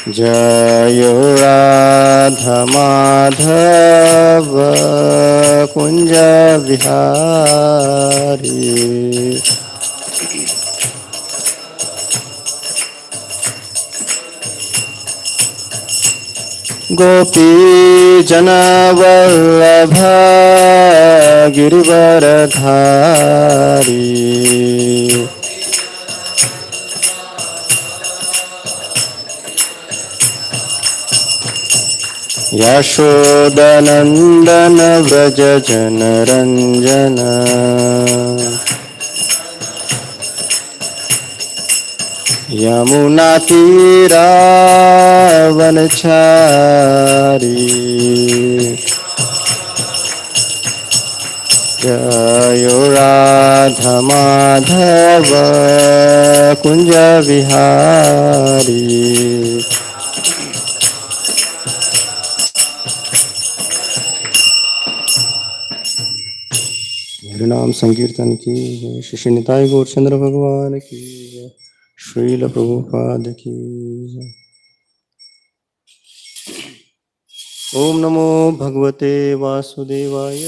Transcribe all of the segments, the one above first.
जय राधा माधव कुंज विहारी। गोपी जनवल्लभ गिरिवरधारी। यशोदनंदन व्रज जनरंजन। यमुना तीरावनचारी। जय राधा माधव कुंज विहारी। नाम संकीर्तन की जय। श्री निताई गौरचंद्र भगवान की जय। श्रील प्रभुपाद की जय। ओम नमो भगवते वासुदेवाय।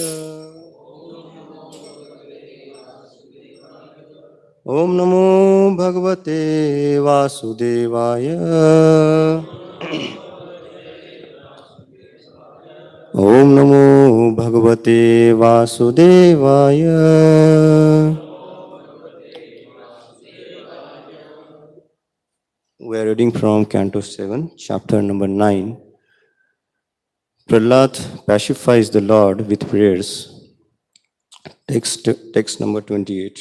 ओम नमो भगवते वासुदेवाय। ओम नमो भगवते वासुदेवाय। We are reading from Canto 7, chapter number 9. Prahlada pacifies the Lord with prayers. Text number 28.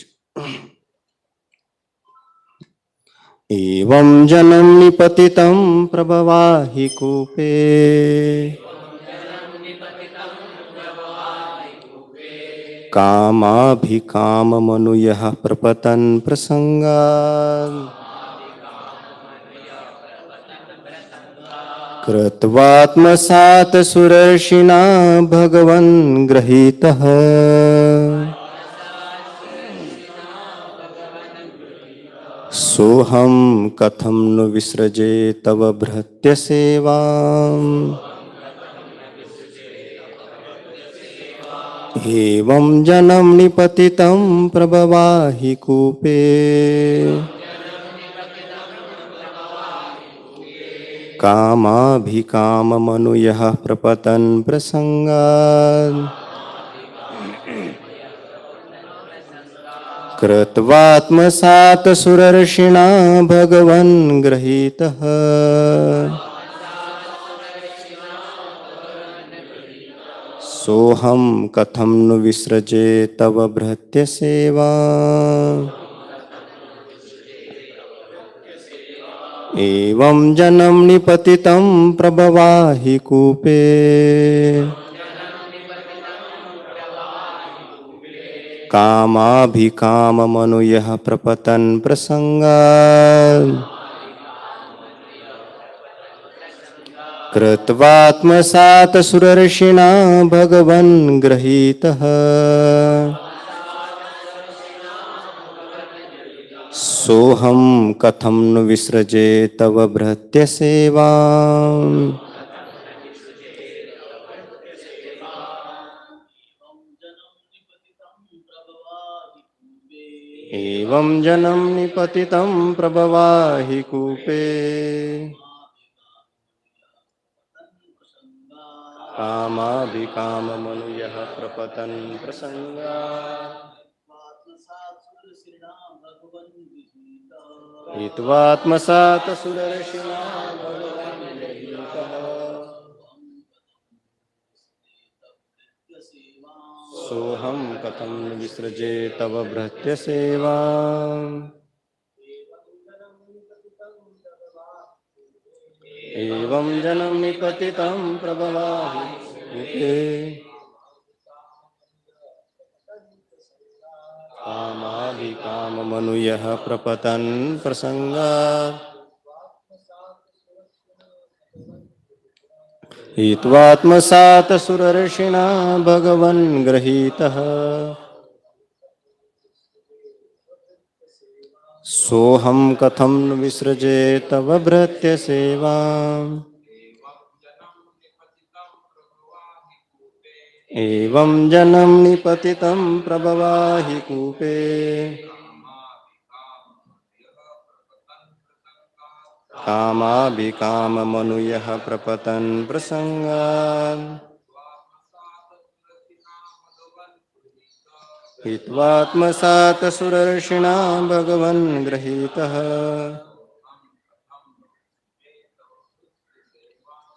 एवं जनं निपतितं प्रभवाहि कूपे। कामाभिकाममनुयः प्रपतन् प्रसंगात्। कृत्वात्मसात् सुरर्षिणा भगवन् गृहीतः। सोऽहं कथं नु विसृजे तव भृत्य सेवाम्। एवं जनं निपतितं प्रभवाहि कूपे। कामाभिकाममनुयः प्रपतन् प्रसंगात्। कृत्वात्मसात् सुरर्षिणा भगवन् गृहीतः। सोऽहं कथं नु विसृजे तव भृत्य सेवाम्। एवं जनं निपतितं प्रभवाहि कूपे। कामाभिकाममनुयः प्रपतन् प्रसंगात्। कृत्वात्मसात् सुरर्षिणा भगवन् गृहीतः। सोऽहं कथं नु विसृजे तव भृत्य सेवाम्। एवं जनं निपतितं प्रभवाहि कूपे। कामाभिकाममनुयः प्रपतन् प्रसंगात्। हित्वात्मसात् सुरर्षिणा भगवन् गृहीतः। सोऽहं कथं विसृजे तव भृत्य सेवाम्। एवं जनं निपतितं प्रभवाहि कूपे। कामाभिकाममनुयः प्रपतन् प्रसंगात्। हित्वात्मसात् सुरर्षिणा भगवन् गृहीतः। सोऽहं कथं नु विसृजे तव भृत्य सेवाम् एवं जनं निपतितं प्रभवाहि कूपे कामाभिकाममनुयः प्रपतन् प्रसङ्गान् हित्वात्मसात् सुरर्षिणा भगवन् गृहीतः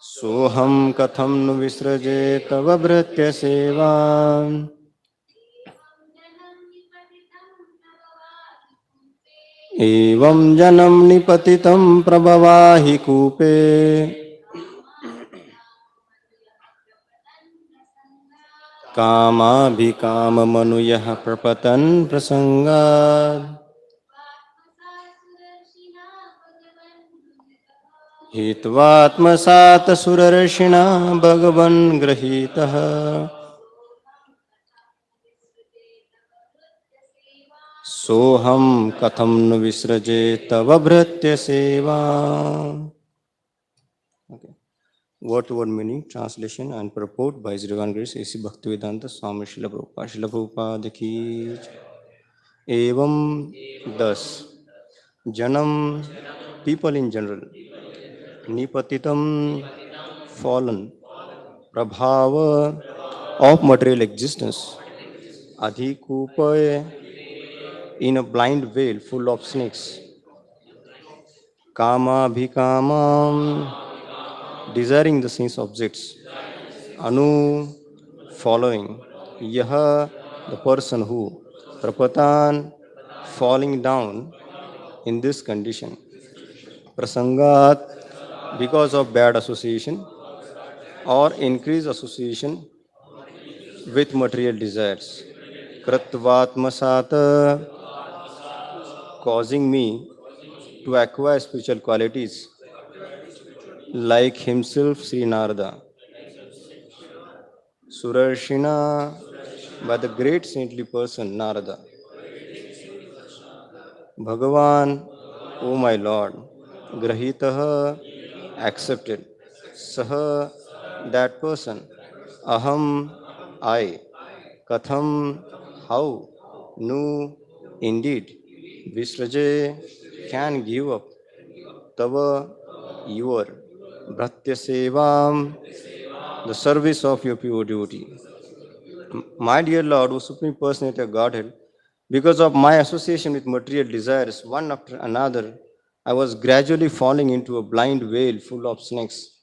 सोऽहं कथं नु विसृजे तव भृत्य सेवाम् एवं जनं निपतितं प्रभवाहि कूपे कामाभिकाममनुयः प्रपतन् प्रसङ्गात् हित्वात्मसात् सुरर्षिणा भगवन् गृहीतः सोऽहं कथं नु विसृजे तव भृत्य सेवा. Word to word meaning, translation and purport by His Divine Grace A.C. Bhaktivedanta Swami Srila Prabhupada. Srila Prabhupada ki evam thus janam, people in general, nipatitam, fallen, prabhava, of material existence, adhikupaya, in a blind veil full of snakes, kama bhikamam, desiring the sense objects, anu, following, yaha, the person who, prapatan, falling down in this condition, prasangat, because of bad association or increased association with material desires, kratvatmasata, causing me to acquire spiritual qualities like himself Sri Narada, Surarshina, by the great saintly person Narada, Bhagavan, O my Lord, Grahitaha, accepted, Saha, that person, Aham, I, Katham, how, Nu, indeed, Visraje, can give up, Tava, your, Bhratya Sevam, the service of your pure duty. My dear Lord, O Supreme Personality of Godhead, because of my association with material desires, one after another, I was gradually falling into a blind veil full of snakes,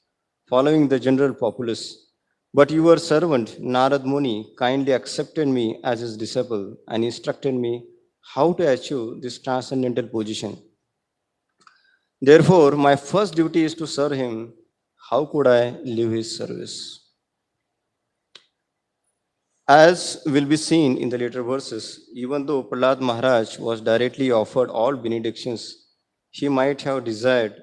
following the general populace. But your servant, Narad Muni, kindly accepted me as his disciple and instructed me how to achieve this transcendental position. Therefore, my first duty is to serve him. How could I leave his service? As will be seen in the later verses, even though Prahlada Maharaj was directly offered all benedictions he might have desired,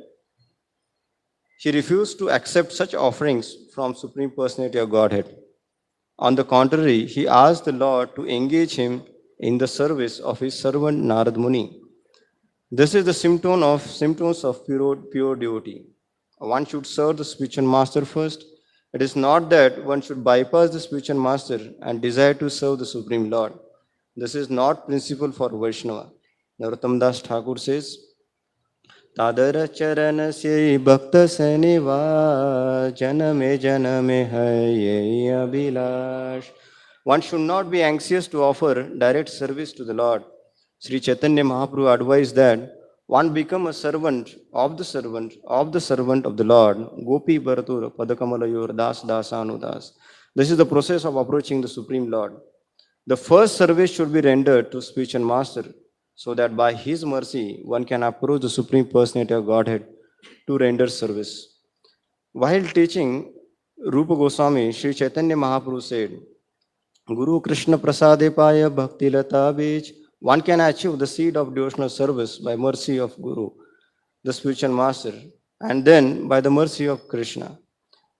he refused to accept such offerings from Supreme Personality of Godhead. On the contrary, he asked the Lord to engage him in the service of his servant Narad Muni. This is the symptoms of pure devotee. One should serve the spiritual master first. It is not that one should bypass the spiritual master and desire to serve the Supreme Lord. This is not principle for Vaishnava. Narottam Das Thakur says, Tadara charan se bhakta seniva janame janame hai abhilash. One should not be anxious to offer direct service to the Lord. Sri Chaitanya Mahaprabhu advised that one become a servant of the servant of the servant of the Lord. Gopi Bharatur Padakamalayur Das Dasanudas. This is the process of approaching the Supreme Lord. The first service should be rendered to spiritual master so that by his mercy one can approach the Supreme Personality of Godhead to render service. While teaching Rupa Goswami, Sri Chaitanya Mahaprabhu said, Guru Krishna Prasade Paya Bhakti Lata Bij, one can achieve the seed of devotional service by mercy of Guru, the spiritual master, and then by the mercy of Krishna.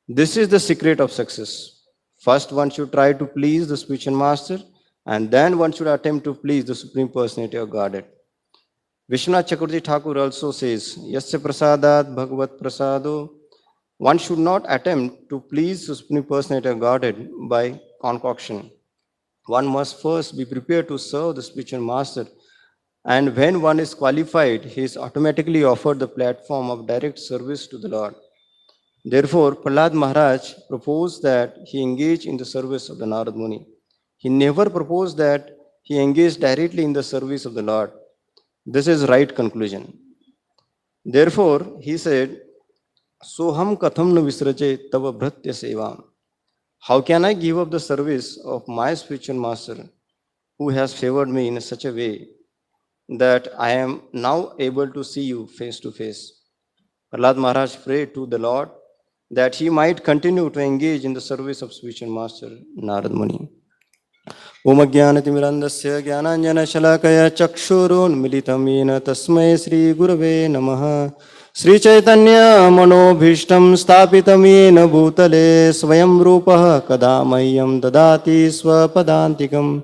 This is the secret of success. First, one should try to please the spiritual master, and then one should attempt to please the Supreme Personality of Godhead. Vishwanath Chakravarti Thakur also says, Yasya prasadat bhagavat prasado. One should not attempt to please the Supreme Personality of Godhead by concoction. One must first be prepared to serve the spiritual master, and when one is qualified, he is automatically offered the platform of direct service to the Lord. Therefore, Prahlad Maharaj proposed that he engage in the service of the Narad Muni. He never proposed that he engaged directly in the service of the Lord. This is right conclusion. Therefore, he said, Soham katham na visraje tava bhratya sevam. How can I give up the service of my spiritual master who has favored me in such a way that I am now able to see you face to face? Prahlad Maharaj prayed to the Lord that he might continue to engage in the service of spiritual master Narad Muni. Om Jnanatimirandasya Jnananjana Shalakaya Chakshurunmilitam Yena Tasmai Sri Gurave Namaha. Sri Chaitanya Manobhishtam Stapitam Yena Bhutale Swayam Rupah Kadamayyam Dadati Swapadantikam.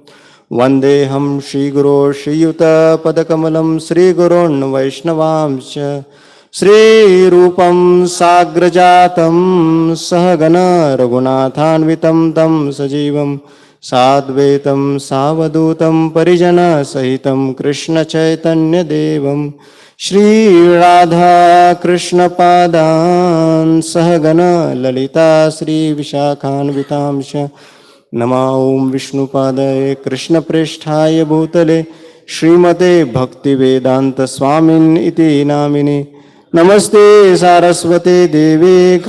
Vandeham Shri Guru Shri Yuta Padakamalam Sri Gurun Vaishnavamscha. Sri Rupam Sagrajatam Sahagana Raghunathanvitam Tam Sajivam Sadvaitam Savadutam Parijana Sahitam Krishna Chaitanya Devam Shri Radha Krishna Padan Sahagana Lalita Sri Vishakhanvitamsha Nama Om Vishnu Padaya Krishna Pristhaya Bhutale Srimate Bhakti Vedanta Swamin Iti Namini Namaste Saraswate Devi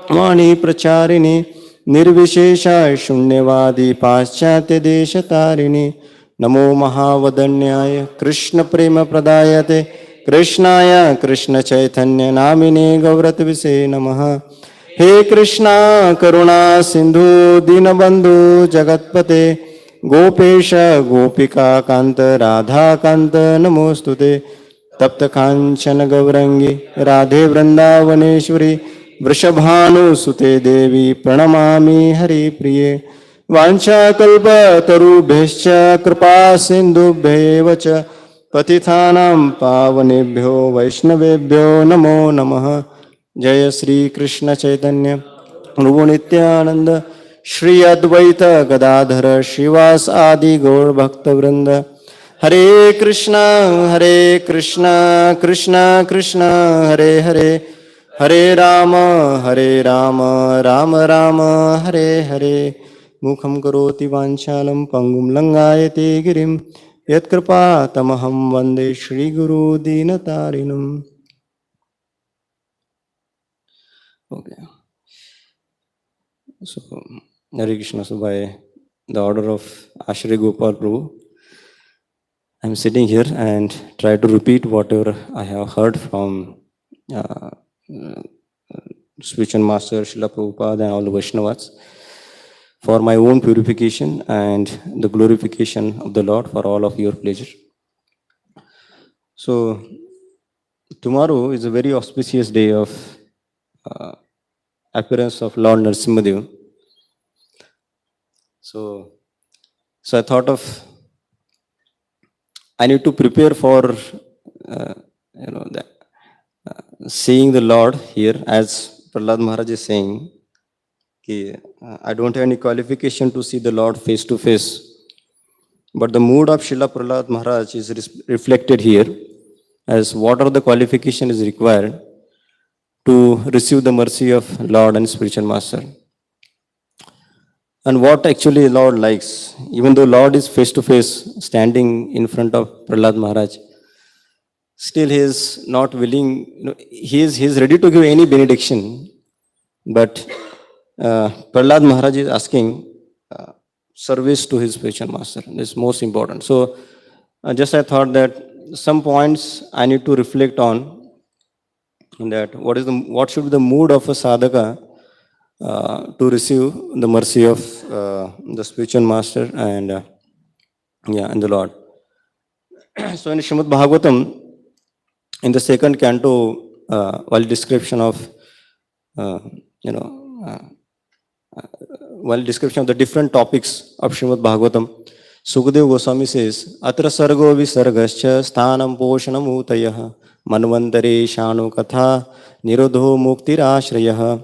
Vani Pracharini Nirvishesha Shunyavadi Paschatya Deshatarini Namo Mahavadanyaya Krishna Prema Pradayate Krishnaya Krishna Chaitanya Namine Gauratavise Namaha. He Krishna Karuna Sindhu Dinabandhu Jagatpate Gopesha Gopika Kanta Radha Kanta Namostute Tapta Kanchana Gaurangi Radhe Vrindavaneshwari Vrishabhanu Sute Devi Pranamami Hari Priye Vancha Kalpa Tarubhescha Kripa Sindhubhyevacha Patithanam Pavanebhyo Vaishnavebhyo Namo Namaha. Jaya Sri Krishna Chaitanya Prabhu Nityananda Shri Advaita Gadadhara Shivas Adi Gaur Bhakta Vrinda. Hare Krishna Krishna Krishna Hare Hare Hare Rama Rama Rama Hare Hare Mukham karoti vanchalam pangum langayate girim Yatkripa tamaham vande Shri Guru Dinatarinam. Okay. So, Hare Krishna. So, by the order of Ashray Gopal Prabhu, I am sitting here and try to repeat whatever I have heard from spiritual master Srila Prabhupada and all the Vaishnavas for my own purification and the glorification of the Lord for all of your pleasure. So, tomorrow is a very auspicious day of appearance of Lord Narsimha. So I thought of I need to prepare for seeing the Lord here, as Prahlad Maharaj is saying. I don't have any qualification to see the Lord face to face, but the mood of Srila Prahlad Maharaj is reflected here as what are the qualification is required to receive the mercy of Lord and spiritual master. And what actually Lord likes, even though Lord is face to face standing in front of Prahlad Maharaj, still he is not willing, he is ready to give any benediction, but Prahlad Maharaj is asking service to his spiritual master. This is most important. So just I thought that some points I need to reflect on, that what should be the mood of a sadhaka to receive the mercy of the spiritual master and and the Lord. So in Srimad Bhagavatam, in the second canto, while description of while description of the different topics of Srimad Bhagavatam, Sukadeva Goswami says, Atra sargo visargascha sthanam poshanam utayah manvantare shanu katha nirodho muktirashrayah.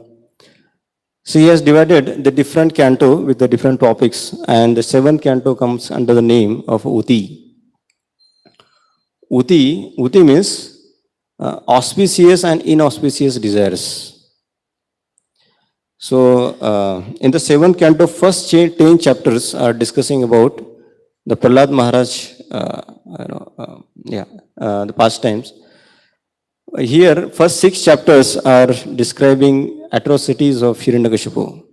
So he has divided the different canto with the different topics, and the seventh canto comes under the name of Uti. Uti means auspicious and inauspicious desires. So, in the seventh canto, first 10 chapters are discussing about the Prahlad Maharaj, the pastimes. Here, first 6 chapters are describing atrocities of Hiranyakashipu.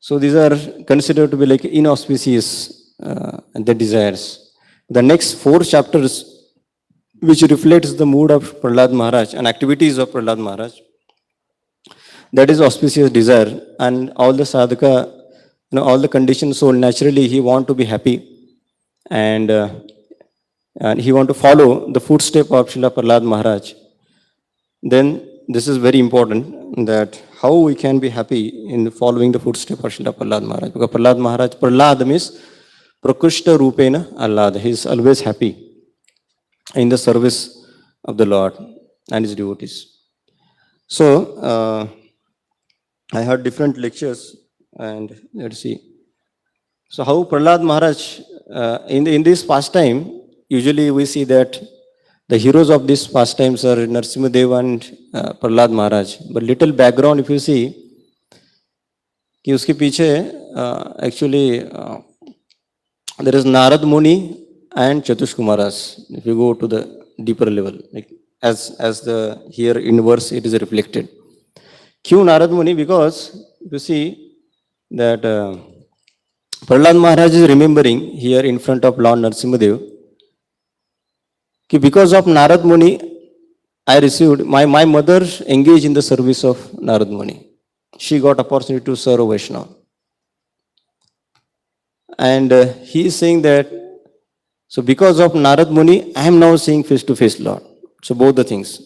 So these are considered to be like inauspicious the desires. The next 4 chapters, which reflects the mood of Prahlad Maharaj and activities of Prahlad Maharaj, that is auspicious desire, and all the sadhaka, all the conditioned soul, naturally he want to be happy, and he want to follow the footstep of Srila Prahlad Maharaj. Then this is very important, that how we can be happy in following the footstep of Srila Prahlad Maharaj. Because Prahlad means Prakrishta Rupena Allad. He is always happy in the service of the Lord and his devotees. So, I heard different lectures, and let's see. So how Prahlad Maharaj, in this pastime, usually we see that the heroes of this pastimes are Narsimha Deva and Prahlad Maharaj. But little background, if you see, कि उसके पीछे actually there is Narad Muni and Chatush Kumaras. If you go to the deeper level, like as the here in verse it is reflected. Kyun Narad Muni? Because you see that Prahlad Maharaj is remembering here in front of Lord Narsimha Deva, because of Narad Muni, I received, my mother engaged in the service of Narad Muni. She got opportunity to serve Vaishnava. And he is saying that, so because of Narad Muni, I am now seeing face to face Lord. So both the things.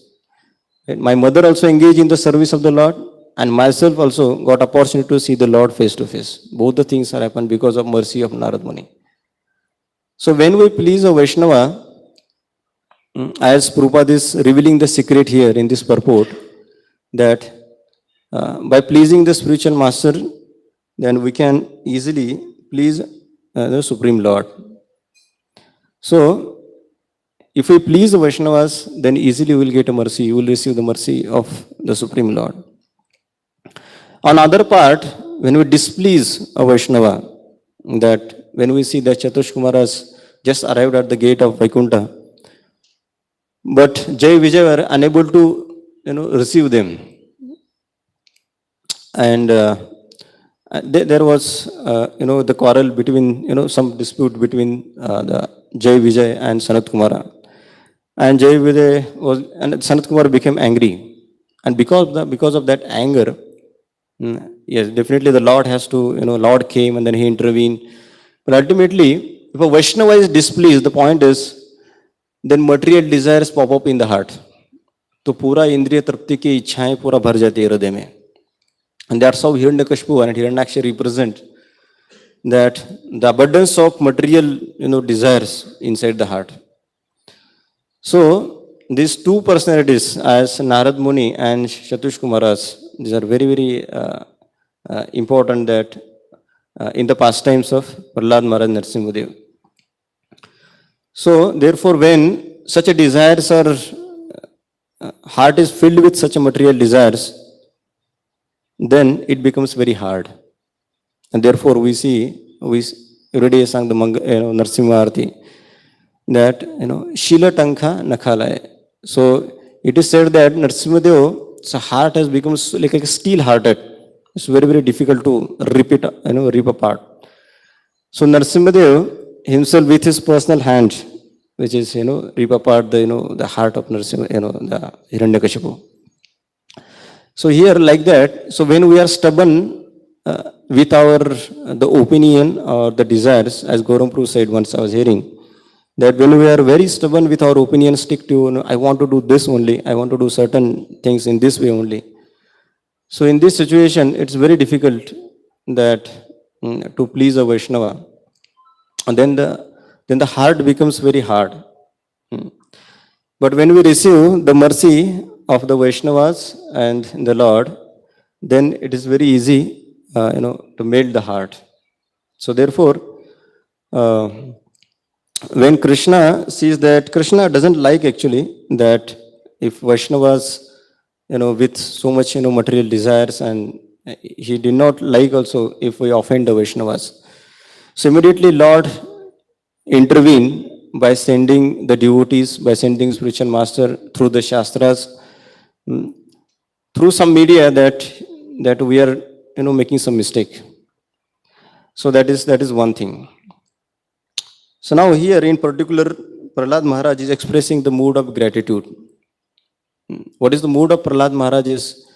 My mother also engaged in the service of the Lord, and myself also got opportunity to see the Lord face to face. Both the things are happened because of mercy of Narad Muni. So when we please a Vaishnava, as Prabhupada is revealing the secret here in this purport, that by pleasing the spiritual master, then we can easily please the Supreme Lord. So, if we please the Vaishnavas, then easily we will get a mercy. You will receive the mercy of the Supreme Lord. On other part, when we displease a Vaishnava, that when we see that Chatush Kumaras just arrived at the gate of Vaikuntha, but Jai Vijay were unable to, receive them, and there was, the quarrel between, some dispute between the Jai Vijay and Sanat Kumara, and Jai Vijay was, and Sanat Kumara became angry, and because of that anger, yes, definitely the Lord has to, Lord came and then he intervened, but ultimately, if a Vaishnava is displeased, the point is, then material desires pop up in the heart. तो पूरा इंद्रिय तृप्ति की इच्छाएं पूरा भर जाती है हृदय में. And that's how Hiranyakashipu and Hiranyaksha represent that the abundance of material, desires inside the heart. So these two personalities, as Narad Muni and Chatush Kumaras, these are very, very important that in the pastimes of Prahlad Maharaj Narsimha Deva. So, therefore, when such a desires are, heart is filled with such a material desires, then it becomes very hard. And therefore, we every day sang the Narsimha Arati, that, Shila Tankha Nakhalaya. So, it is said that Narsimha Deva's heart has become like a steel hearted. It's very, very difficult to rip apart. So, Narsimha Deva himself with his personal hand, which is, rip apart the heart of Narsimha, the Hiranyakashipu. So here like that, so when we are stubborn with the opinion or the desires, as Gauram Prabhu said once I was hearing, that when we are very stubborn with our opinion, stick to, I want to do this only, I want to do certain things in this way only. So in this situation, it's very difficult that to please a Vaishnava, and then the heart becomes very hard. Mm. But when we receive the mercy of the Vaishnavas and the Lord, then it is very easy, to melt the heart. So therefore, uh, when Krishna sees that, Krishna doesn't like actually that if Vaishnavas, with so much, material desires, and he did not like also if we offend the Vaishnavas. So immediately Lord intervene by sending the devotees, by sending spiritual master through the Shastras, mm, through some media that we are, making some mistake. So that is one thing. So now here in particular, Prahlad Maharaj is expressing the mood of gratitude. What is the mood of Prahlad Maharaj is,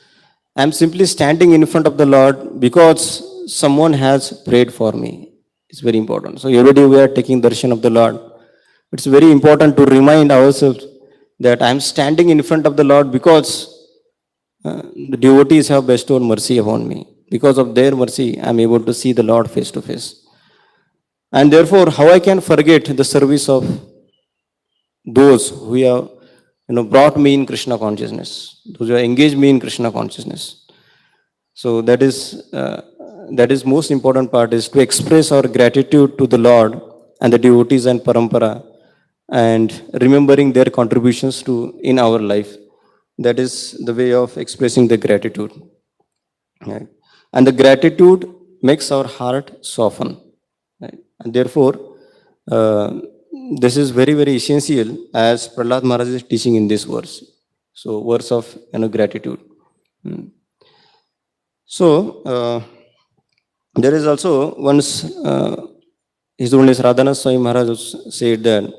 I am simply standing in front of the Lord because someone has prayed for me. It's very important. So every day we are taking darshan of the Lord. It's very important to remind ourselves that I am standing in front of the Lord because the devotees have bestowed mercy upon me. Because of their mercy, I am able to see the Lord face to face. And therefore, how I can forget the service of those who have brought me in Krishna consciousness, those who have engaged me in Krishna consciousness. So that is most important part, is to express our gratitude to the Lord and the devotees and parampara, and remembering their contributions to in our life. That is the way of expressing the gratitude. Right? And the gratitude makes our heart soften. Right? And therefore, this is very, very essential as Prahlad Maharaj is teaching in this verse. So, verse of gratitude. So, there is also once His Holiness Radhanath Swami Maharaj said that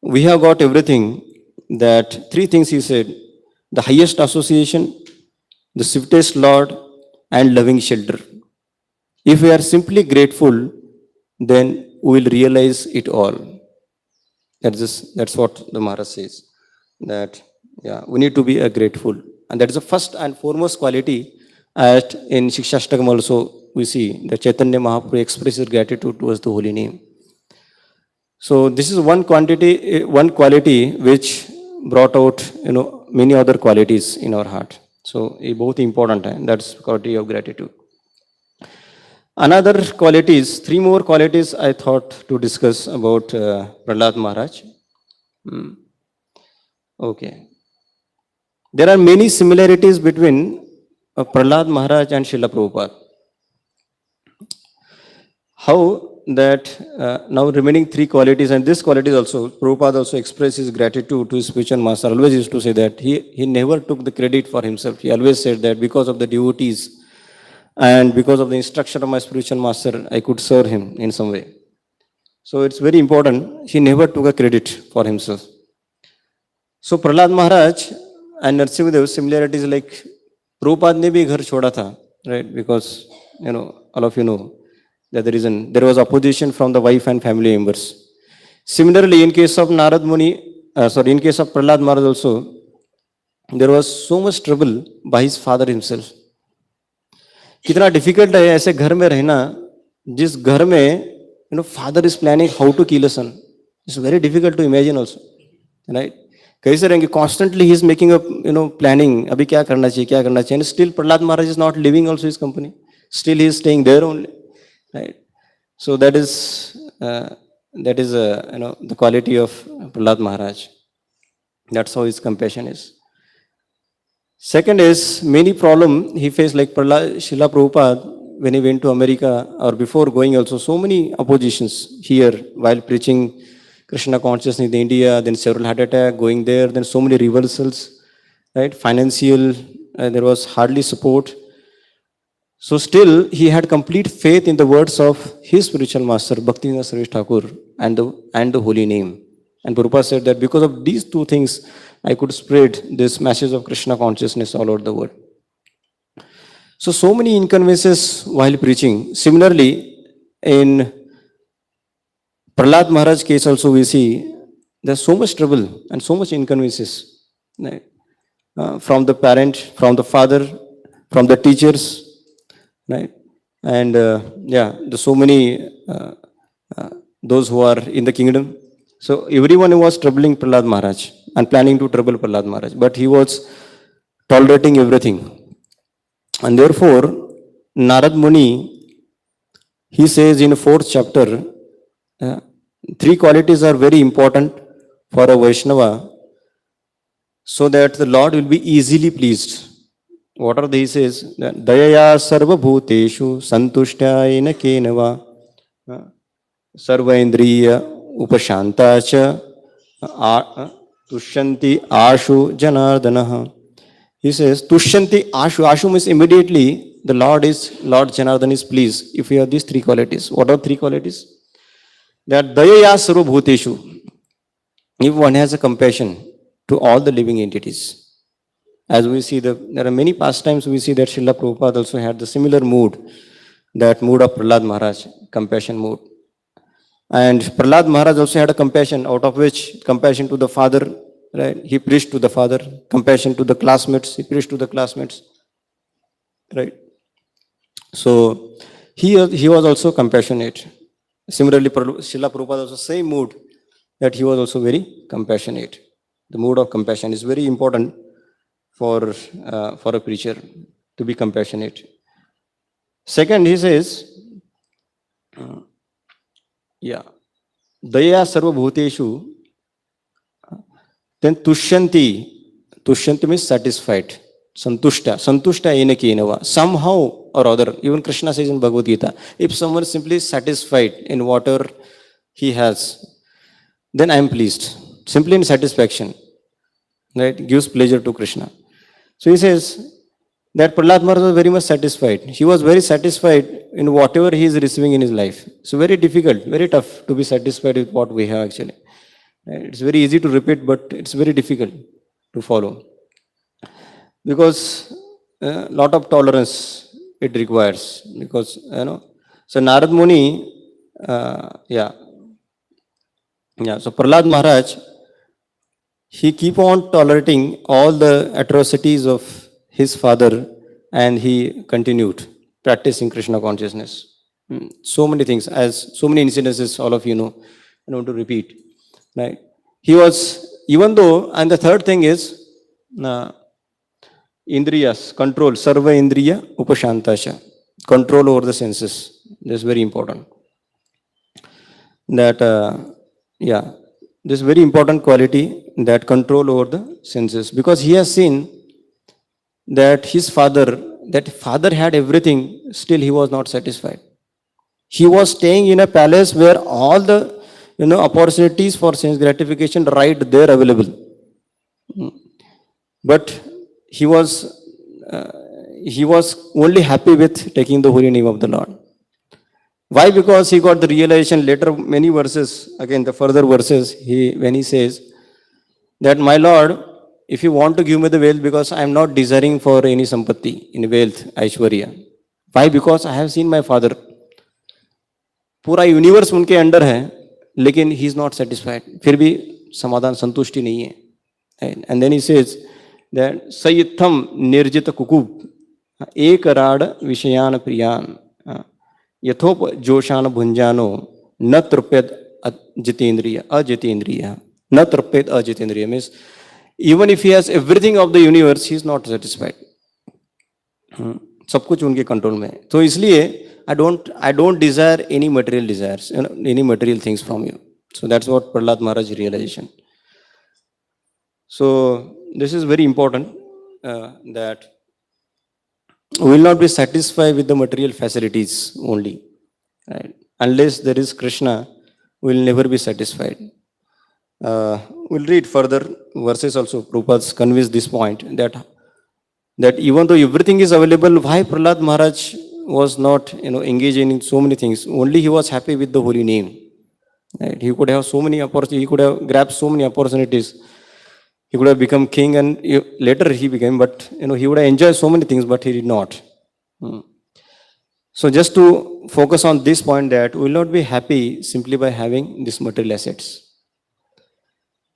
we have got everything, that three things he said: the highest association, the swiftest Lord, and loving shelter. If we are simply grateful, then we will realize it all. That's what the Maharaj says. That we need to be grateful, and that is the first and foremost quality. At in Shikshashtakam also we see that Chaitanya Mahaprabhu expresses gratitude towards the holy name. So this is one quality which brought out many other qualities in our heart. So it's both important, and that's quality of gratitude. Another qualities, three more qualities I thought to discuss about Prahlad Maharaj. Okay. There are many similarities between Prahlad Maharaj and Srila Prabhupada. How that now remaining three qualities, and this qualities also, Prabhupada also expresses gratitude to his spiritual master. Always used to say that he never took the credit for himself. He always said that because of the devotees and because of the instruction of my spiritual master, I could serve him in some way. So it's very important. He never took a credit for himself. So Prahlad Maharaj and Narsimha Dev similarities like Prabhupada ne bhi ghar choda tha, right? Because all of you know that the reason there was opposition from the wife and family members. Similarly, in case of Narad Muni, in case of Prahlad Maharaj also, there was so much trouble by his father himself. कितना difficult है ऐसे घर में रहना जिस घर में father is planning how to kill a son. It's very difficult to imagine also, right? कैसे रहेंगे? Constantly he is making a planning, अभी क्या करना चाहिए. Still Prahlad Maharaj is not living also his company, still he is staying there only, right? So that is the quality of Prahlad Maharaj. That's how his compassion is. Second is many problem he faced, like Srila Prabhupada when he went to America, or before going also, so many oppositions here while preaching Krishna consciousness in India, then several heart attack going there, then so many reversals, right? Financial, there was hardly support. So still he had complete faith in the words of his spiritual master Bhaktivinoda Sarvesh Thakur and the holy name. And Prabhupada said that because of these two things, I could spread this message of Krishna consciousness all over the world. So many inconveniences while preaching. Similarly, in Prahlad Maharaj case also we see there's so much trouble and so much inconveniences, right? From the parent, from the father, from the teachers, right? And there's so many those who are in the kingdom. So everyone was troubling Prahlad Maharaj and planning to trouble Prahlad Maharaj, but he was tolerating everything. And therefore, Narad Muni, he says in 4th chapter, uh, 3 qualities are very important for a Vaishnava so that the Lord will be easily pleased. What are these? He says, Dayaya sarva bhuteshu santushtayena kenava sarva indriya upashanta cha tushyanti ashu janardanaha. He says, tushyanti ashu. Ashu means immediately the Lord Janardhan is pleased if we have these 3 qualities. What are 3 qualities? That dayaya sarva bhuteshu. If one has a compassion to all the living entities. As we see, there are many pastimes we see that Srila Prabhupada also had the similar mood, that mood of Prahlad Maharaj, compassion mood. And Prahlad Maharaj also had a compassion, out of which compassion to the father, right? He preached to the father. Compassion to the classmates, he preached to the classmates, right? So he was also compassionate. Similarly, Srila Prabhupada also same mood, that he was also very compassionate. The mood of compassion is very important for a preacher to be compassionate. Second, he says, Daya sarva bhuteshu, then tushyanti. Tushyanti means satisfied. Santushta enaki enava. Somehow or other, even Krishna says in Bhagavad Gita, if someone is simply satisfied in whatever he has, then I am pleased. Simply in satisfaction, right? Gives pleasure to Krishna. So he says that Prahlad Maharaj was very much satisfied. He was very satisfied in whatever he is receiving in his life. So very difficult, very tough to be satisfied with what we have actually. It's very easy to repeat, but it's very difficult to follow. Because a lot of tolerance it requires. Because, so Narad Muni, so Prahlad Maharaj, he keep on tolerating all the atrocities of his father, and he continued practicing Krishna consciousness. So many things, as so many incidences, all of you know, I don't want to repeat. Right? He was, even though, and the third thing is, Indriyas, control, sarva indriya upashantasha, control over the senses. This is very important. That, this very important quality, that control over the senses, because he has seen that his father had everything, still he was not satisfied. He was staying in a palace where all the opportunities for sense gratification right there available, but he was only happy with taking the holy name of the Lord. Why? Because he got the realization later, many verses, again the further verses, when he says that, my Lord, if you want to give me the wealth, because I am not desiring for any sampatti in wealth, Aishwarya. Why? Because I have seen my father. पूरा universe उनके under है, लेकिन he is not satisfied. फिर भी समाधान, संतुष्टि नहीं है. And then he says that sayitham nirjita kukub ekaraad vishayan priyan yathop joshana bhunjano na trupyat ajitendriya na trupyat ajitendriya means even if he has everything of the universe, he is not satisfied. सब कुछ उनके control में है. तो इसलिए I don't desire any material desires, any material things from you. So that's what Prahlad Maharaj realization. So this is very important, that we will not be satisfied with the material facilities only, right? Unless there is Krishna, we will never be satisfied. We'll read further verses also. Prabhupada conveys this point, that even though everything is available, why Prahlad Maharaj was not engaging in so many things? Only he was happy with the holy name. Right? He could have so many opportunities, he could have grabbed so many opportunities. He could have become king, and later he became, but he would have enjoyed so many things, but he did not. So just to focus on this point, that we will not be happy simply by having these material assets.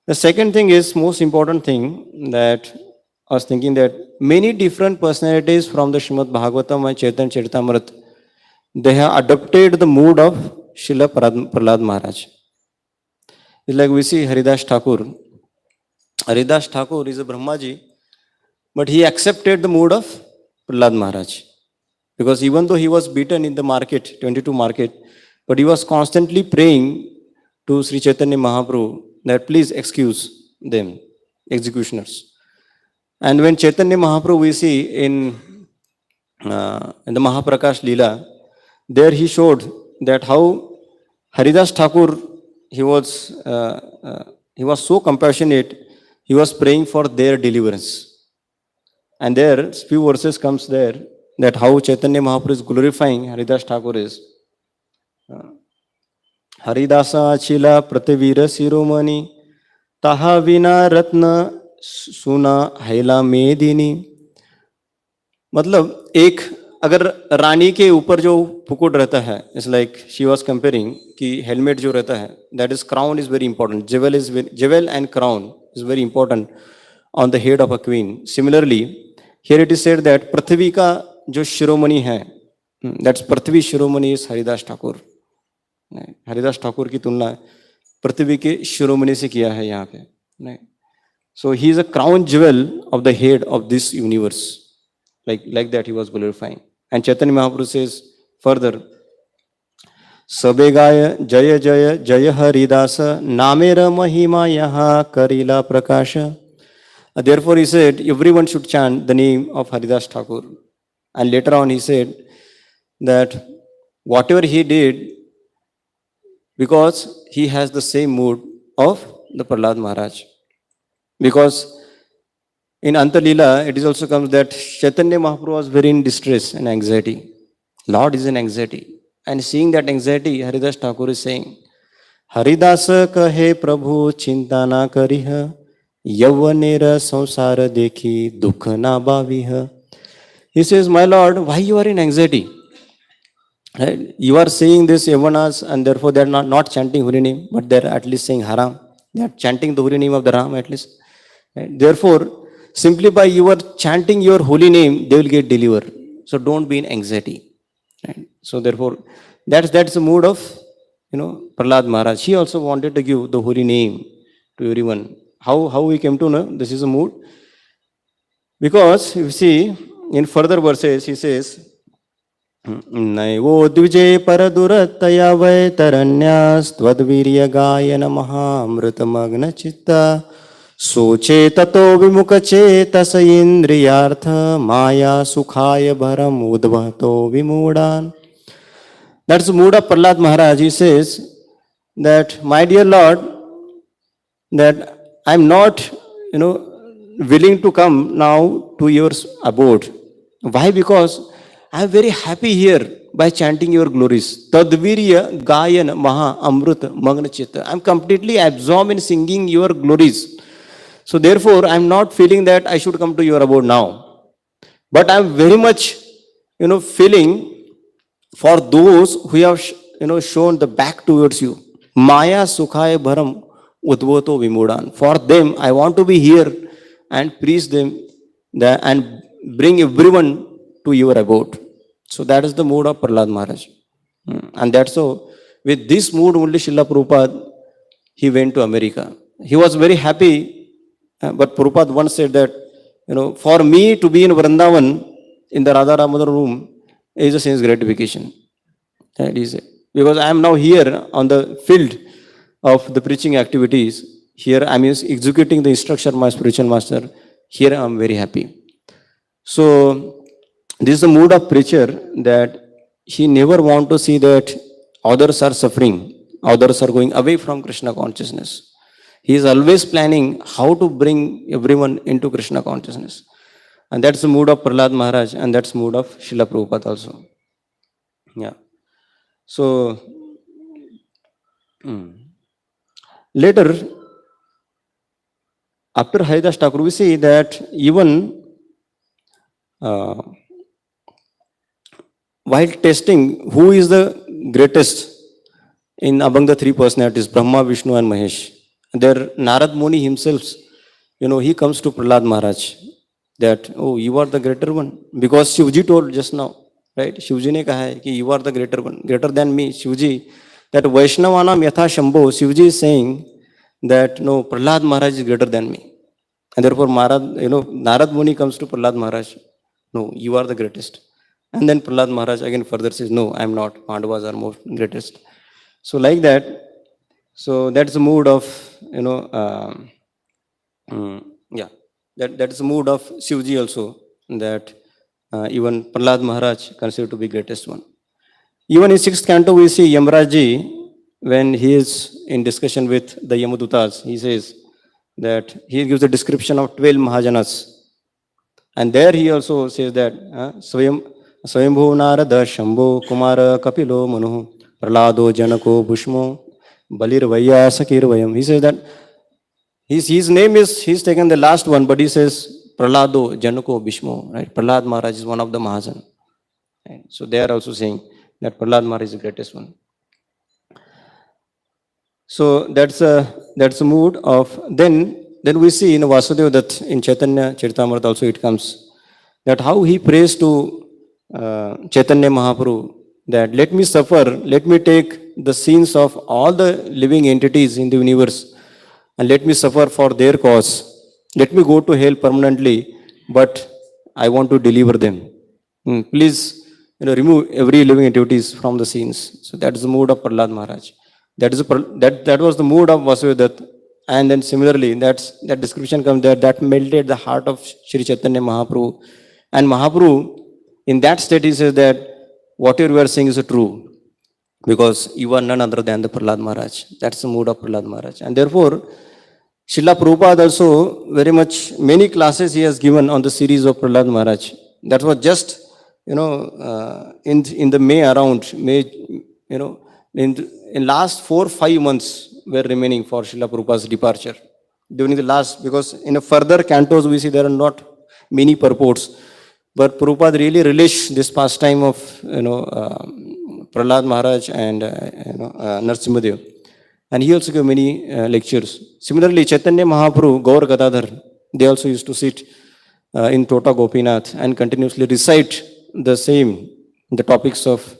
The second thing is, most important thing, that I was thinking that many different personalities from the Srimad Bhagavatam and Chaitanya Charitamrita, they have adopted the mood of Srila Prahlad Maharaj. It's like we see Haridas Thakur. Haridas Thakur is a Brahmaji, but he accepted the mood of Prahlad Maharaj. Because even though he was beaten in the market, 22 market, but he was constantly praying to Sri Chaitanya Mahaprabhu that please excuse them, executioners. And when Chaitanya Mahaprabhu we see in the Mahaprakash Leela, there he showed that how Haridas Thakur, he was so compassionate, he was praying for their deliverance. And there, few verses comes there, that how Chaitanya Mahaprabhu is glorifying Haridas Thakur is. Haridasa Achila Prativira Siromani Taha Vina Ratna Suna Haila Medini. मतलब एक अगर रानी के ऊपर जो मुकुट रहता है, it's like she was comparing कि हेलमेट जो रहता है, that is crown is very important. Jewel and crown is very important on the head of a queen. Similarly here it is said that पृथ्वी का जो शिरोमणि है, दैट्स पृथ्वी शिरोमणि इज हरिदास ठाकुर. हरिदास ठाकुर की तुलना पृथ्वी के शिरोमणि से किया है यहाँ पे. So he is a crown jewel of the head of this universe. Like that he was glorifying. And Chaitanya Mahaprabhu says further, Sabegaya Jaya Jaya Jaya Haridasa Namera Mahima Yaha Karila Prakasha. Therefore he said everyone should chant the name of Haridas Thakur. And later on he said that whatever he did, because he has the same mood of the Prahlad Maharaj. Because in Antalila, it is also comes that Chaitanya Mahaprabhu was very in distress and anxiety. Lord is in anxiety. And seeing that anxiety, Haridas Thakur is saying, Haridasa kahe Prabhu chinta na kariha, yavanera samsara dekhi dukha na bhaviha. He says, my Lord, why you are in anxiety? Right? You are saying this yavanas and therefore they are not chanting Holy name, but they are at least saying haram. They are chanting the Holy name of the Ram at least. Right? Therefore, simply by your chanting your holy name, they will get delivered. So don't be in anxiety. Right? So therefore, that's the mood of Prahlad Maharaj. He also wanted to give the holy name to everyone. How we came to know this is a mood? Because you see in further verses he says, Naivo dvije paradurataya vaitaranyas tvadvirya gayana mahamrita magna chitta सोचे ततो विमुख चेतस इंद्रियार्थ माया सुखाय भरम उद्भतो विमूढ़ान. That's the mood of Prahlad Maharaj. He says that, my dear Lord, that I am not, willing to come now to your abode. Why? Because I am very happy here by chanting your glories. Tadvirya gayan maha amrut magna chitta. I am completely absorbed in singing your glories. So therefore, I am not feeling that I should come to your abode now. But I am very much, feeling for those who have, shown the back towards you. Maya sukhaya bharam udvato vimudhan. For them, I want to be here and preach them and bring everyone to your abode. So that is the mood of Prahlad Maharaj. And that's so, with this mood only Srila Prabhupada, he went to America. He was very happy. But Prabhupada once said that, for me to be in Vrindavan in the Radha Ramodar room is a sense gratification. That is it. Because I am now here on the field of the preaching activities. Here I am executing the instruction of my spiritual master. Here I am very happy. So this is the mood of preacher, that he never want to see that others are suffering, others are going away from Krishna consciousness. He is always planning how to bring everyone into Krishna consciousness. And that's the mood of Prahlad Maharaj, and that's the mood of Srila Prabhupada also. Yeah. So, later, after Haridas Thakur, we see that even while testing who is the greatest among the three personalities, Brahma, Vishnu and Mahesh, there Narad Muni himself, he comes to Prahlad Maharaj that, oh, you are the greater one. Because Shivji told just now right? Shivji ne kaha hai ki you are the greater one, greater than me, Shivji. That Vaishnavanam yatha Shambho, Shivji is saying that no, Prahlad Maharaj is greater than me. And therefore, Maharaj, Narad Muni comes to Prahlad Maharaj, no, you are the greatest. And then Prahlad Maharaj again further says, no, I am not. Pandavas are more greatest. So like that, so that's the mood of, yeah, that is the mood of Shivji also, that even Prahlad Maharaj considered to be greatest one. Even in sixth canto, we see Yamraji, when he is in discussion with the Yamadutas, he says that he gives a description of 12 Mahajanas. And there he also says that Swayambhu Narada Shambho Kumara Kapilo Manu Prahlado Janako Bhushmo Balir Vaya Sakir Vayam. He says that his name is, he's taken the last one, but he says Prahlado Janako Bhishmo. Right? Prahlad Maharaj is one of the Mahajan. Right? So they are also saying that Prahlad Maharaj is the greatest one. So that's a mood of then we see in Vasudeva that in Chaitanya Charitamrita also it comes that how he prays to Chaitanya Mahaprabhu that let me suffer, let me take the sins of all the living entities in the universe and let me suffer for their cause. Let me go to hell permanently, but I want to deliver them. Please, remove every living entities from the sins. So that is the mood of Prahlad Maharaj. That was the mood of Vasudeva. And then similarly, that description comes there that melted the heart of Sri Chaitanya Mahaprabhu. And Mahaprabhu, in that state, he says that whatever you are saying is true because you are none other than the Prahlad Maharaj. That's the mood of Prahlad Maharaj. And therefore, Srila Prabhupada also very much, many classes he has given on the series of Prahlad Maharaj. That was just, in the May, in last 4-5 months were remaining for Srila Prabhupada's departure. During the last, because in a further cantos we see there are not many purports. But Prabhupada really relished this pastime of, Prahlad Maharaj and, Narsimha. And he also gave many lectures. Similarly, Chaitanya Mahaprabhu, Gaur Gadadhar, they also used to sit in Tota Gopinath and continuously recite the same, the topics of,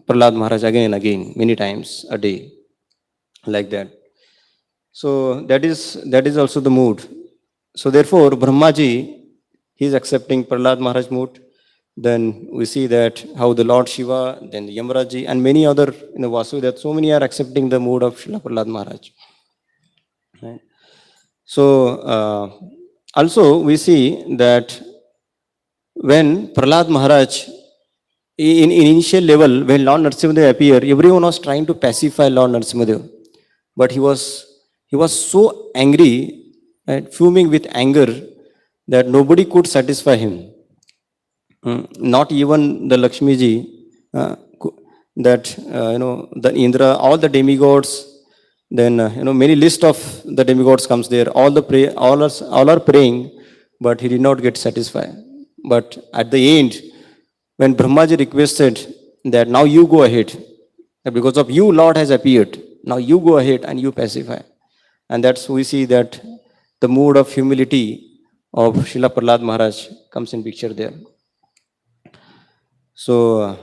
Prahlad Maharaj again and again, many times a day, like that. So that is also the mood. So therefore, Brahmaji, he is accepting Prahlad Maharaj mood. Then we see that how the Lord Shiva, then the Yamraji, and many other in the Vasu, that so many are accepting the mood of Srila Prahlad Maharaj. Right? So also we see that when Prahlad Maharaj, in initial level, when Lord Narsimha appeared, everyone was trying to pacify Lord Narsimha. But he was so angry, right, fuming with anger, that nobody could satisfy him. Not even the Lakshmi ji, that the Indra, all the demigods, then many list of the demigods comes there. All are praying, but he did not get satisfied. But at the end, when Brahmaji requested that now you go ahead, because of you Lord has appeared, now you go ahead and you pacify. And that's we see that the mood of humility of Srila Prahlad Maharaj comes in picture there. So,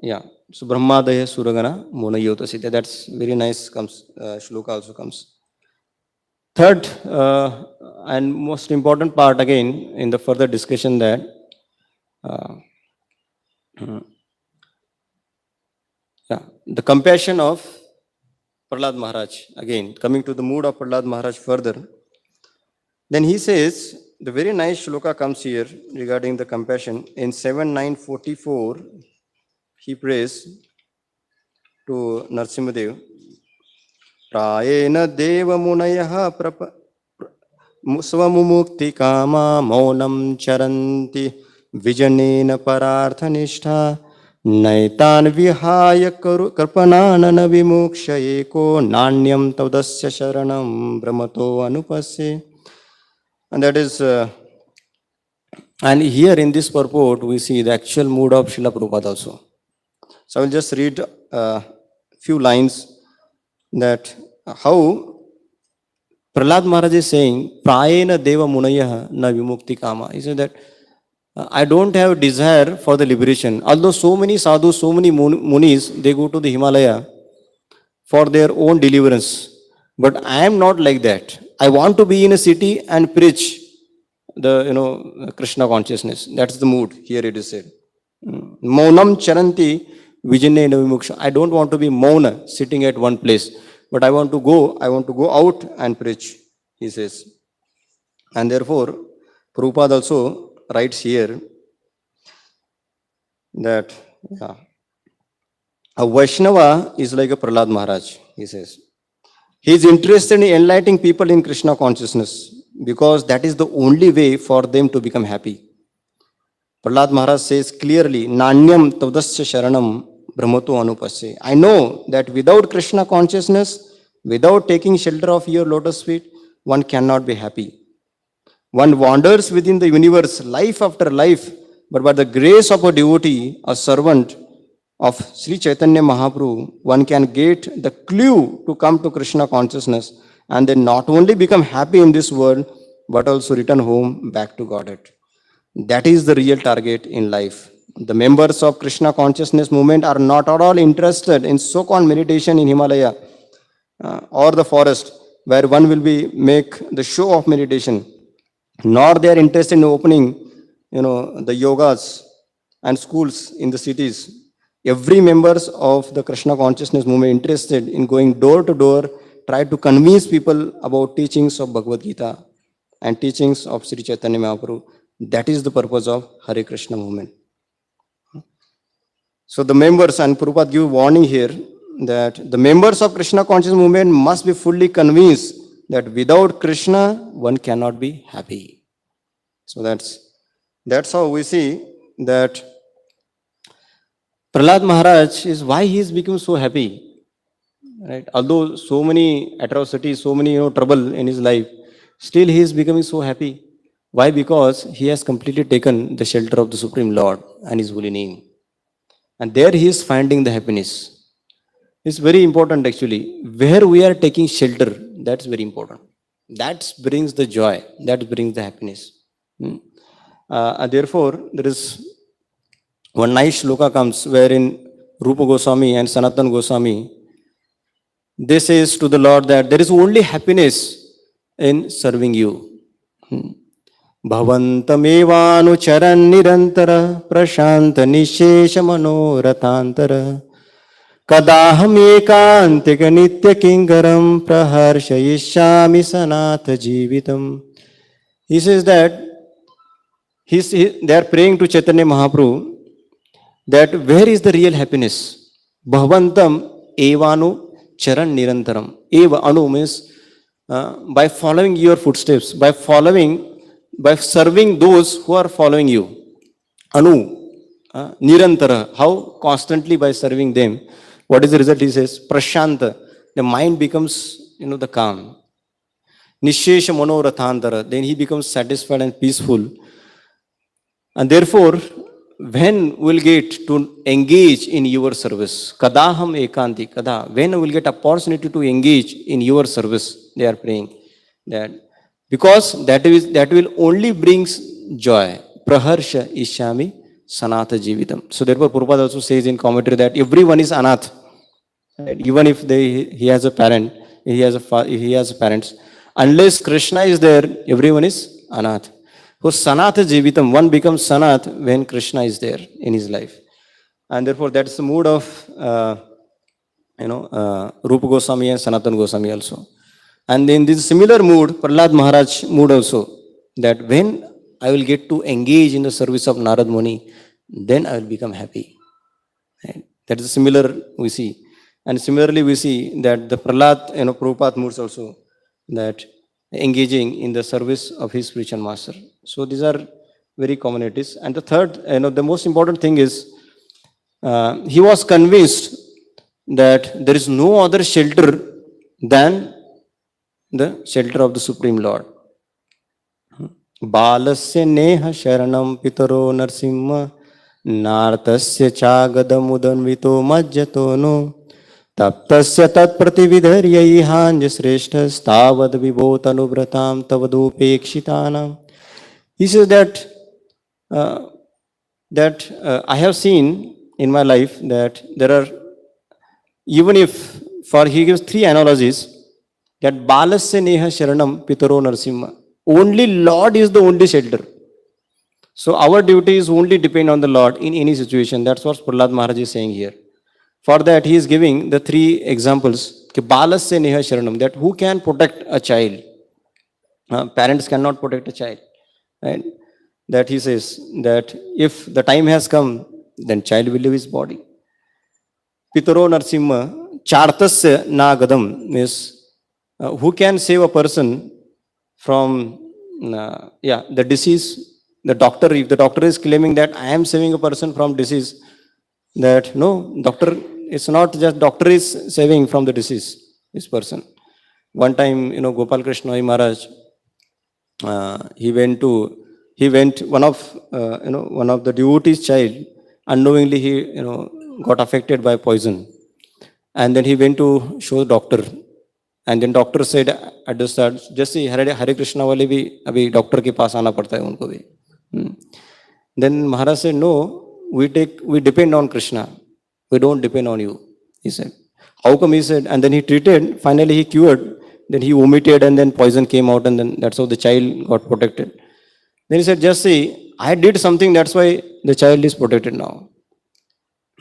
yeah. So, Brahmadaya Suragana Monayota Siddha. That's very nice. Shloka also comes. Third and most important part again in the further discussion that the compassion of Prahlad Maharaj. Again, coming to the mood of Prahlad Maharaj further. Then he says, the very nice shloka comes here regarding the compassion. In 7.944, he prays to Narsimhadev. Prayena deva munaya swamumukti kama maunam charanti vijanena pararthanishta naitan vihaya karpananana vimuksha eko nanyam tavdasya sharanam brahmato anupasya. And that is, and here in this purport, we see the actual mood of Srila Prabhupada also. So I will just read a few lines that how Prahlad Maharaj is saying, Prayena Deva Munaya na Vimukti Kama. He said that I don't have desire for the liberation. Although so many sadhus, so many munis, they go to the Himalaya for their own deliverance. But I am not like that. I want to be in a city and preach the Krishna consciousness. That's the mood. Here it is said. Maunam charanti vijine vimuksha. I don't want to be mauna sitting at one place, but I want to go out and preach, he says. And therefore, Prabhupada also writes here that a Vaishnava is like a Prahlada Maharaj, he says. He is interested in enlightening people in Krishna consciousness because that is the only way for them to become happy. Prahlada Maharaj says clearly, Nanyam Tavdasya Sharanam Brahmato Anupasya. I know that without Krishna consciousness, without taking shelter of your lotus feet, one cannot be happy. One wanders within the universe, life after life, but by the grace of a devotee, a servant of Sri Chaitanya Mahaprabhu, one can get the clue to come to Krishna consciousness and then not only become happy in this world, but also return home back to Godhead. That is the real target in life. The members of Krishna consciousness movement are not at all interested in so-called meditation in Himalaya or the forest where one will make the show of meditation, nor they are interested in opening, the yogas and schools in the cities. Every members of the Krishna consciousness movement interested in going door to door, try to convince people about teachings of Bhagavad Gita and teachings of Sri Chaitanya Mahaprabhu. That is the purpose of Hare Krishna movement. So the members, and Prabhupada give warning here, that the members of Krishna consciousness movement must be fully convinced that without Krishna, one cannot be happy. So that's how we see that Prahlada Maharaj is why he is become so happy. Right? Although so many atrocities, so many trouble in his life, still he is becoming so happy. Why? Because he has completely taken the shelter of the Supreme Lord and his holy name. And there he is finding the happiness. It's very important actually. Where we are taking shelter, that's very important. That brings the joy, that brings the happiness. And therefore, there is one nice shloka comes wherein Rupa Goswami and Sanatana Goswami, they says to the Lord that there is only happiness in serving you. Bhavantamevanu charan nirantara prashanta nishesha manoratantara kadaham ekantika nitya kingaram praharshayishyami sanatha jivitam. He says that they are praying to Chaitanya Mahaprabhu that where is the real happiness? Bhavantam evanu charan nirantaram. Eva anu means by following your footsteps, by serving those who are following you. Anu, nirantara, how constantly by serving them. What is the result? He says, prashanta, the mind becomes, the calm. Nishesha manorathantara, then he becomes satisfied and peaceful. And therefore, when we'll get to engage in your service, kadaham ekanti, kada, when we'll get opportunity to engage in your service, they are praying that. Because that will only brings joy. Praharsha ishyami sanatha jivitam. So therefore, Prabhupada also says in commentary that everyone is anath. Even if he has a parent, he has parents. Unless Krishna is there, everyone is anath. So sanatha jivitam, one becomes sanath when Krishna is there in his life. And therefore, that's the mood of Rupa Goswami and Sanatana Goswami also. And in this similar mood, Prahlada Maharaj mood also, that when I will get to engage in the service of Narad Muni, then I will become happy. Right? That is similar we see. And similarly we see that the Prahlada, Prabhupada moods also, that engaging in the service of his spiritual master. So these are very commonalities. And the third, the most important thing is, he was convinced that there is no other shelter than the shelter of the Supreme Lord. Balasya neha sharanam pitaro Narsimha nartasya chagadamudanvito majjato no taptasya tat pratividharya ihanja sreshthas tavad vibhotanubratam tavadupekshitanam. He says that that I have seen in my life that there are, even if, for he gives three analogies, that Balasya Neha Sharanam Pitaro Narsimha. Only Lord is the only shelter. So our duty is only depend on the Lord in any situation. That's what Prahlada Maharaj is saying here. For that, he is giving the three examples. Balasya Neha Sharanam, that who can protect a child? Parents cannot protect a child. Right? That he says that if the time has come, then child will leave his body. Pitaro Narsimha, Chartasya Nagadam means who can save a person from the disease. The doctor, if the doctor is claiming that I am saving a person from disease, that no, doctor, it's not just doctor is saving from the disease, this person. One time, Gopal Krishna Maharaj, he went, one of the devotee's child, unknowingly he, got affected by poison. And then he went to show the doctor. And then doctor said at the start, just see, Hare Krishna wale bhi, abhi doctor ke paas aana padta hai unko bhi. Then Maharaj said, no, we depend on Krishna. We don't depend on you. He said, how come? He said, and then he treated, finally he cured, then he vomited and then poison came out and then that's how the child got protected. Then he said, just see, I did something, that's why the child is protected now.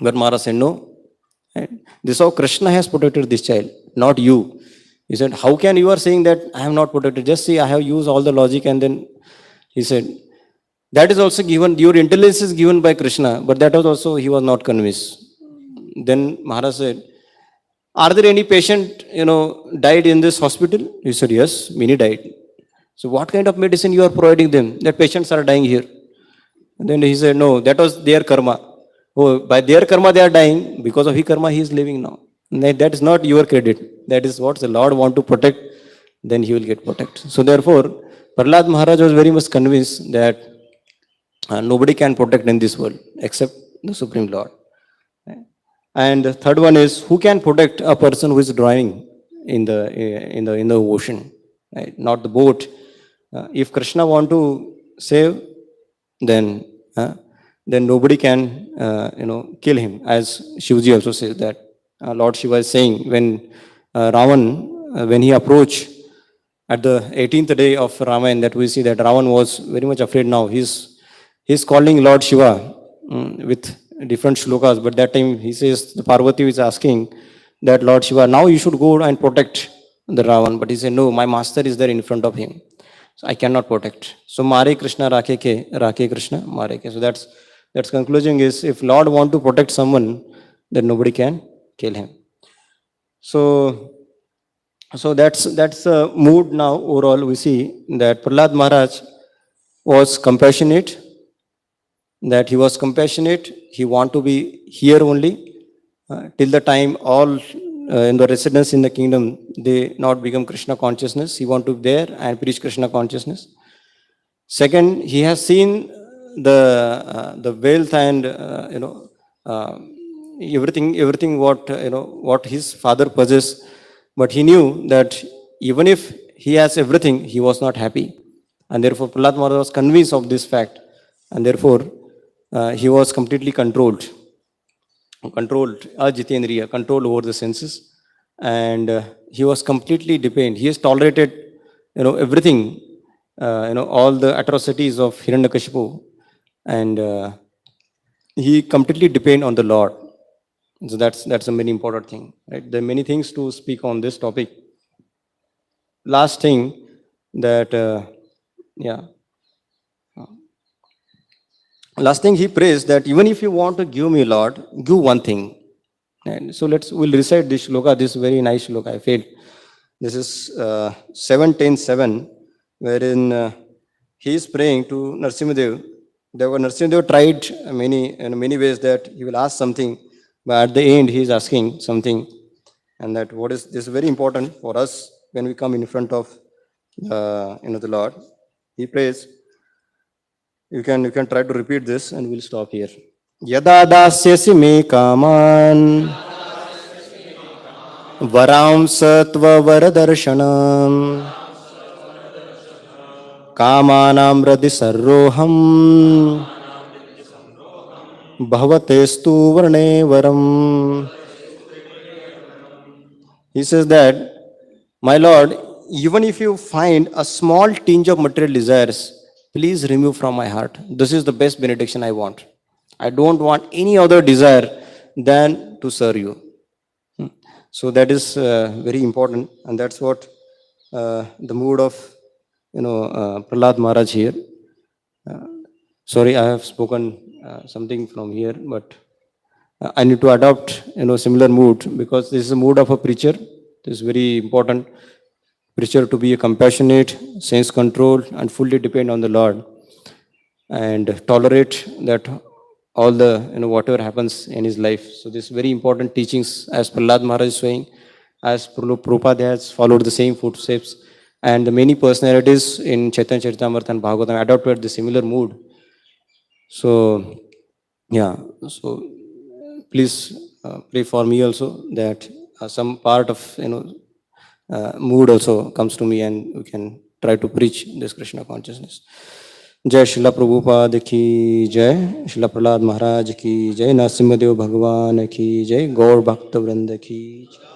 But Maharaj said, no. This is how Krishna has protected this child, not you. He said, how can you are saying that I am not protected? Just see, I have used all the logic. And then he said, that is also given, your intelligence is given by Krishna, but that was also, he was not convinced. Then Maharaj said, are there any patient, died in this hospital? He said, yes, many died. So what kind of medicine you are providing them? That patients are dying here. And then he said, no, that was their karma. Oh, by their karma they are dying. Because of his karma he is living now. That is not your credit. That is what the Lord want to protect. Then he will get protected. So therefore, Prahlada Maharaj was very much convinced that nobody can protect in this world except the Supreme Lord. And the third one is, who can protect a person who is drowning in the ocean, right? Not the boat. If Krishna want to save, then nobody can kill him, as Shivji also says that. Lord Shiva is saying when Ravan, when he approached at the 18th day of Ramayana, that we see that Ravan was very much afraid now. He's calling Lord Shiva with different shlokas, but that time he says, the Parvati is asking that Lord Shiva, now you should go and protect the Ravan. But he said, no, my master is there in front of him. So I cannot protect. So Mare Krishna Rakhe Krishna Mare ke. So that's conclusion is, if Lord want to protect someone, then nobody can kill him. So that's the mood now. Overall, we see that Prahlada Maharaj was compassionate. That he was compassionate. He want to be here only till the time all in the residents in the kingdom, they not become Krishna consciousness. He want to be there and preach Krishna consciousness. Second, he has seen the wealth and everything what his father possessed, but he knew that even if he has everything, he was not happy, and therefore Prahlada Maharaj was convinced of this fact, and therefore he was completely controlled ajitendriya, control over the senses, and he was completely dependent. He has tolerated everything, all the atrocities of Hiranyakashipu, and he completely depend on the Lord. So that's a very important thing, right? There are many things to speak on this topic. Last thing that last thing he prays that even if you want to give me, Lord, give one thing. And so we'll recite this shloka, this very nice shloka. I feel this is 7:10:7, wherein he is praying to Narsimha. Narsimha tried in many ways that he will ask something, but at the end he is asking something, and that what is this is very important for us when we come in front of the Lord. He prays. You can try to repeat this, and we'll stop here. Yada dasyasi me kaman varam satva varadarshanam kamanam radhi sarroham bhavatestu varne varam. He says that, my Lord, even if you find a small tinge of material desires, please remove from my heart. This is the best benediction I want. I don't want any other desire than to serve you. So that is very important, and that's what the mood of Prahlad Maharaj here. Sorry, I have spoken something from here, but I need to adopt similar mood, because this is the mood of a preacher. It is very important preacher to be a compassionate, sense control, and fully depend on the Lord, and tolerate that all the whatever happens in his life. So this very important teachings, as Prahlad Maharaj is saying, as Prabhupada has followed the same footsteps, and the many personalities in Chaitanya Charitamrita and Bhagavatam adopted the similar mood. So yeah, so please pray for me also, that some part of mood also comes to me, and we can try to preach this Krishna consciousness. जय शिला प्रभुपाद की जय, शिला प्रहलाद महाराज की जय, नरसिम्हा देव भगवान की जय, गौर भक्त वृंद की जय.